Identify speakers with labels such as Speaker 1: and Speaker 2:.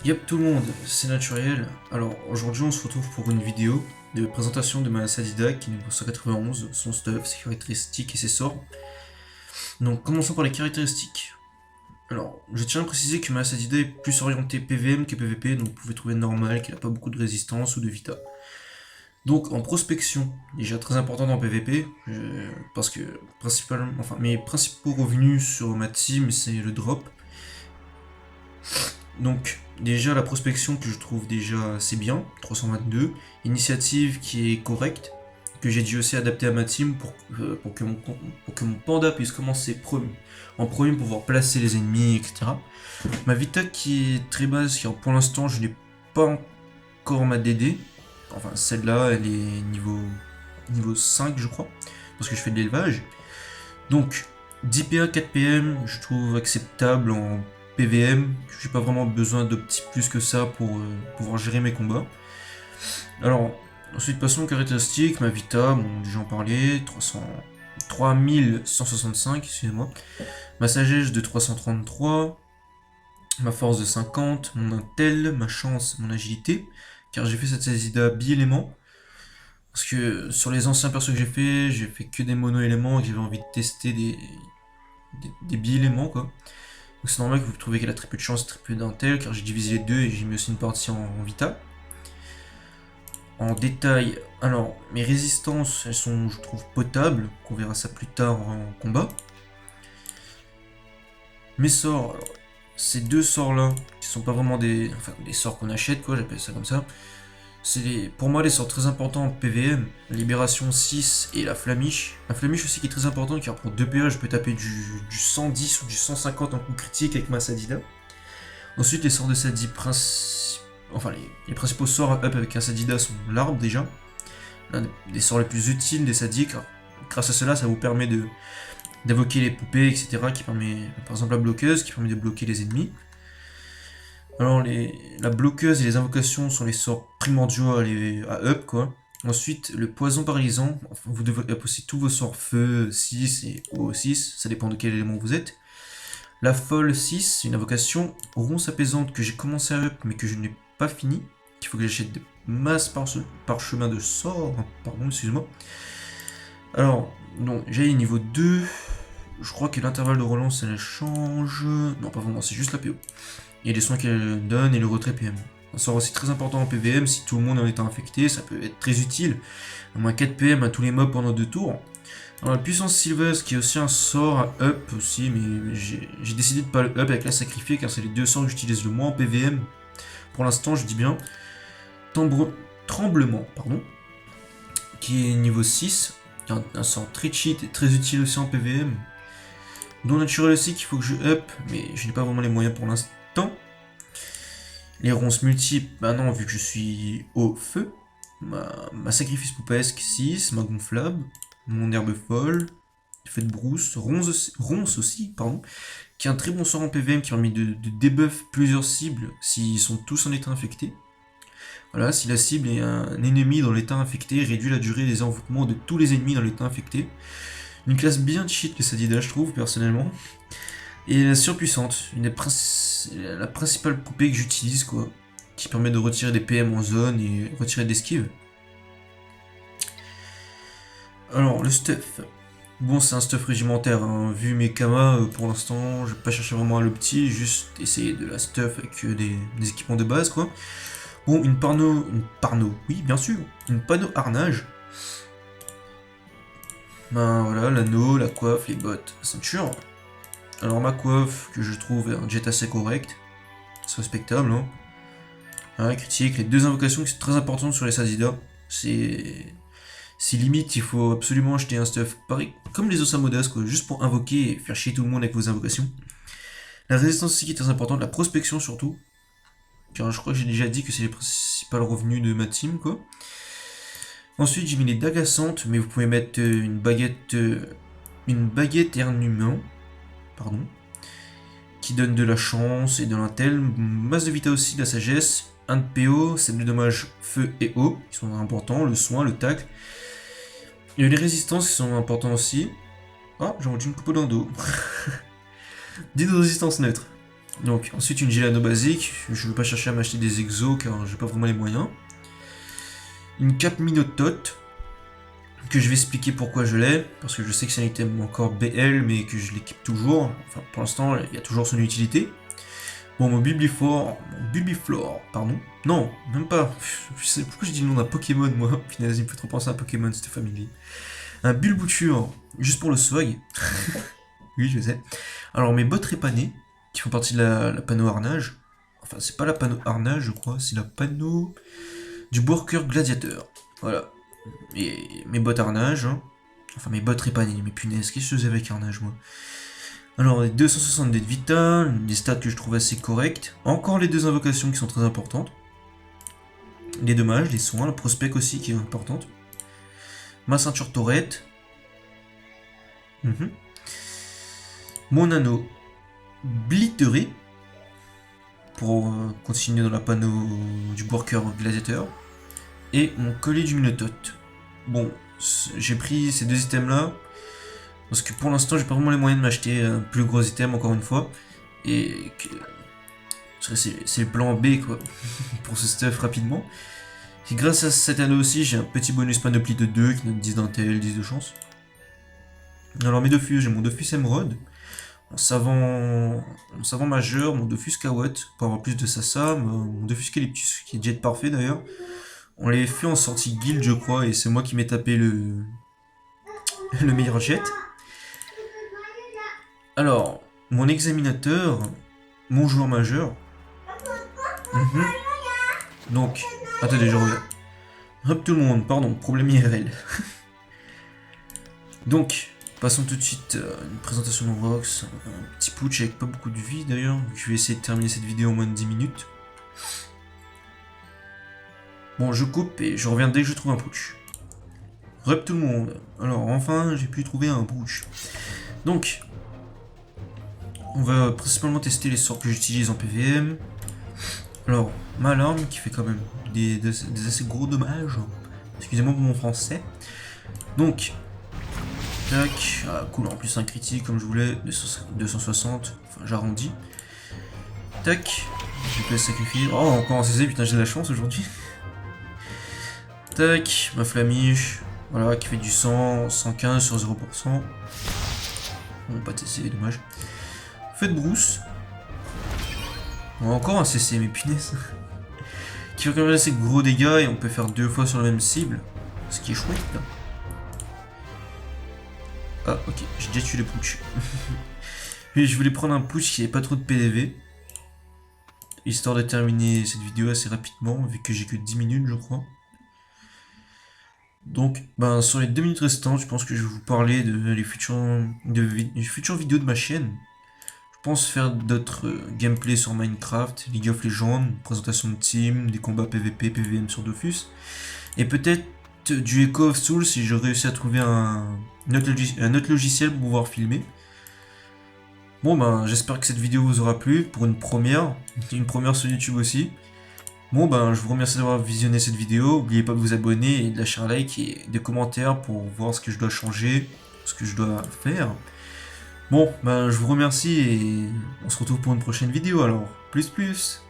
Speaker 1: Yep tout le monde, c'est Naturel. Alors aujourd'hui on se retrouve pour une vidéo de présentation de ma Sadida qui est niveau 191, son stuff, ses caractéristiques et ses sorts. Donc commençons par les caractéristiques. Alors je tiens à préciser que ma Sadida est plus orientée PVM que PVP, donc vous pouvez trouver normal qu'elle n'a pas beaucoup de résistance ou de vita. Donc en prospection, déjà très important dans PVP, parce que principalement, enfin mes principaux revenus sur ma team c'est le drop. Donc déjà la prospection que je trouve déjà assez bien, 322, initiative qui est correcte, que j'ai dû aussi adapter à ma team pour que mon panda puisse commencer en premier pour pouvoir placer les ennemis, etc. Ma vita qui est très basse, car pour l'instant je n'ai pas encore ma DD, enfin celle-là elle est niveau 5 je crois, parce que je fais de l'élevage. Donc 10 PA, 4 PM, je trouve acceptable en PVM. J'ai pas vraiment besoin de petits plus que ça pour pouvoir gérer mes combats. Alors, ensuite passons aux caractéristiques. Ma Vita, bon, déjà en parlé, 3165, excusez-moi. Ma sagesse de 333. Ma force de 50. Mon intel, ma chance, mon agilité. Car j'ai fait cette Sadida bi-élément. Parce que sur les anciens persos que j'ai fait que des mono-éléments et que j'avais envie de tester des bi-éléments quoi. Donc c'est normal que vous trouviez qu'elle a très peu de chance, très peu d'intel, car j'ai divisé les deux et j'ai mis aussi une partie en vita. En détail, alors mes résistances, elles sont, je trouve, potables, qu'on verra ça plus tard en combat. Mes sorts, alors, ces deux sorts-là, qui sont pas vraiment des sorts qu'on achète, quoi, j'appelle ça comme ça. C'est pour moi les sorts très importants en PVM, Libération 6 et la Flamiche. La Flamiche aussi qui est très importante car pour 2 PA je peux taper du 110 ou du 150 en coup critique avec ma Sadida. Ensuite les sorts de Sadi, enfin les principaux sorts à up avec un Sadida sont l'arbre déjà. L'un des sorts les plus utiles des Sadis car grâce à cela ça vous permet d'évoquer les poupées etc. qui permet par exemple la bloqueuse qui permet de bloquer les ennemis. Alors la bloqueuse et les invocations sont les sorts primordiaux à up quoi. Ensuite le poison paralysant, enfin, vous devez up aussi tous vos sorts feu 6 et eau 6, ça dépend de quel élément vous êtes. La folle 6, une invocation ronce apaisante que j'ai commencé à up mais que je n'ai pas fini, qu'il faut que j'achète des masses par chemin de sort, pardon excuse-moi. Alors, non, j'ai niveau 2, je crois que l'intervalle de relance elle change, non pas vraiment, c'est juste la PO. Il y a les soins qu'elle donne et le retrait PM. Un sort aussi très important en PVM, si tout le monde en est infecté, ça peut être très utile. À moins 4 PM à tous les mobs pendant 2 tours. Alors la puissance Sylvestre qui est aussi un sort à up aussi, mais j'ai décidé de pas le up avec la sacrifier car c'est les deux sorts que j'utilise le moins en PVM. Pour l'instant je dis bien. Tremblement, pardon. Qui est niveau 6. Qui est un sort très cheat et très utile aussi en PVM. Don naturel aussi qu'il faut que je up, mais je n'ai pas vraiment les moyens pour l'instant. Les ronces multiples, bah non, vu que je suis au feu. Ma sacrifice poupesque 6, ma gonflable, mon herbe folle, effet de brousse, ronce aussi, pardon, qui est un très bon sort en PVM qui permet de debuff plusieurs cibles s'ils sont tous en état infecté. Voilà, si la cible est un ennemi dans l'état infecté, réduit la durée des envoûtements de tous les ennemis dans l'état infecté. Une classe bien cheat que Sadida, je trouve, personnellement. Et la surpuissante, la principale poupée que j'utilise, quoi, qui permet de retirer des PM en zone et retirer des esquives. Alors, le stuff. Bon, c'est un stuff régimentaire, hein. Vu mes kamas, pour l'instant, je vais pas chercher vraiment à le petit, juste essayer de la stuff avec des équipements de base, quoi. Bon, une parno, oui, bien sûr, une panneau harnage. Ben voilà, l'anneau, la coiffe, les bottes, la ceinture. Alors ma coiffe, que je trouve un jet assez correct, c'est respectable, hein. Critique, les deux invocations qui sont très importantes sur les Sadida, c'est limite, il faut absolument acheter un stuff pareil, comme les Osamodas, quoi, juste pour invoquer et faire chier tout le monde avec vos invocations. La résistance aussi qui est très importante, la prospection surtout, car je crois que j'ai déjà dit que c'est les principaux revenus de ma team, quoi. Ensuite j'ai mis les dagues assantes, mais vous pouvez mettre une baguette Ernument, pardon, qui donne de la chance et de l'intel, masse de vita aussi, de la sagesse, 1 de PO, 7 de dommages feu et eau, qui sont importants, le soin, le tacle. Il y a les résistances qui sont importants aussi. Ah, j'ai rendu une coupe dans le dos. 10 de résistance neutre. Donc ensuite une Gilano basique, je ne veux pas chercher à m'acheter des exos car j'ai pas vraiment les moyens. Une cape Minotote, que je vais expliquer pourquoi je l'ai, parce que je sais que c'est un item encore BL, mais que je l'équipe toujours. Enfin, pour l'instant, il y a toujours son utilité. Bon, mon Bulbiflore, pardon. Non, même pas. Je sais pourquoi j'ai dit le nom d'un Pokémon, moi. Finalement, il me fait trop penser à un Pokémon, c'était familier. Un Bulbouture, juste pour le swag. Oui, je sais. Alors, mes bottes répanées, qui font partie de la panneau harnage. Enfin, c'est pas la panneau harnage, je crois, c'est la panneau du worker gladiateur. Voilà. Et mes bottes harnage, hein. Enfin mes bottes répanées, mes punaises, qu'est-ce que je faisais avec harnage moi? Alors les 262 de vita, des stats que je trouve assez correctes. Encore les 2 invocations qui sont très importantes. Les dommages, les soins, la prospect aussi qui est importante. Ma ceinture taurette. Mon anneau blitteré. Pour continuer dans la panneau du worker gladiateur. Et mon collier du minotote. Bon, j'ai pris ces 2 items là parce que pour l'instant j'ai pas vraiment les moyens de m'acheter un plus gros item encore une fois et c'est le plan B quoi pour ce stuff rapidement. Et grâce à cet anneau aussi j'ai un petit bonus panoplie de 2 qui donne 10 d'intel, 10 de chance. Alors mes Dofus, j'ai mon Dofus Emerald, mon savant majeur, mon Dofus Kawat pour avoir plus de Sasa, mon Dofus Calyptus qui est jet parfait d'ailleurs. On l'avait fait en sortie guild je crois et c'est moi qui m'ai tapé le meilleur jet. Alors, mon examinateur, mon joueur majeur. Donc, attendez, je reviens. Hop tout le monde, pardon, problème IRL. Donc, passons tout de suite à une présentation de Rox, un petit putsch avec pas beaucoup de vie d'ailleurs. Je vais essayer de terminer cette vidéo en moins de 10 minutes. Bon, je coupe et je reviens dès que je trouve un putsch. Rep tout le monde. Alors, enfin, j'ai pu trouver un putsch. Donc, on va principalement tester les sorts que j'utilise en PVM. Alors, ma larme qui fait quand même des assez gros dommages. Excusez-moi pour mon français. Donc, tac, ah, cool, en plus un critique comme je voulais, 260, enfin j'arrondis. Tac, je peux sacrifier. Oh, encore un CC, putain, j'ai de la chance aujourd'hui. Tac, ma flamiche, voilà, qui fait du 100, 115 sur 0%. Bon, pas de CC, dommage. Feu de brousse. Bon, encore un CC, mais punaise. Qui fait quand même assez gros dégâts et on peut faire 2 fois sur la même cible. Ce qui est chouette là. Ah ok, j'ai déjà tué le putsch. Et je voulais prendre un putsch qui n'avait pas trop de PDV. Histoire de terminer cette vidéo assez rapidement, vu que j'ai que 10 minutes je crois. Donc, ben, sur les 2 minutes restantes, je pense que je vais vous parler des futures vidéos de ma chaîne. Je pense faire d'autres gameplays sur Minecraft, League of Legends, présentation de team, des combats PVP, PVM sur Dofus. Et peut-être du Echo of Souls si je réussis à trouver un autre logiciel pour pouvoir filmer. Bon ben j'espère que cette vidéo vous aura plu pour une première sur YouTube aussi. Bon ben je vous remercie d'avoir visionné cette vidéo, n'oubliez pas de vous abonner et de lâcher un like et des commentaires pour voir ce que je dois changer, ce que je dois faire. Bon ben je vous remercie et on se retrouve pour une prochaine vidéo alors, plus.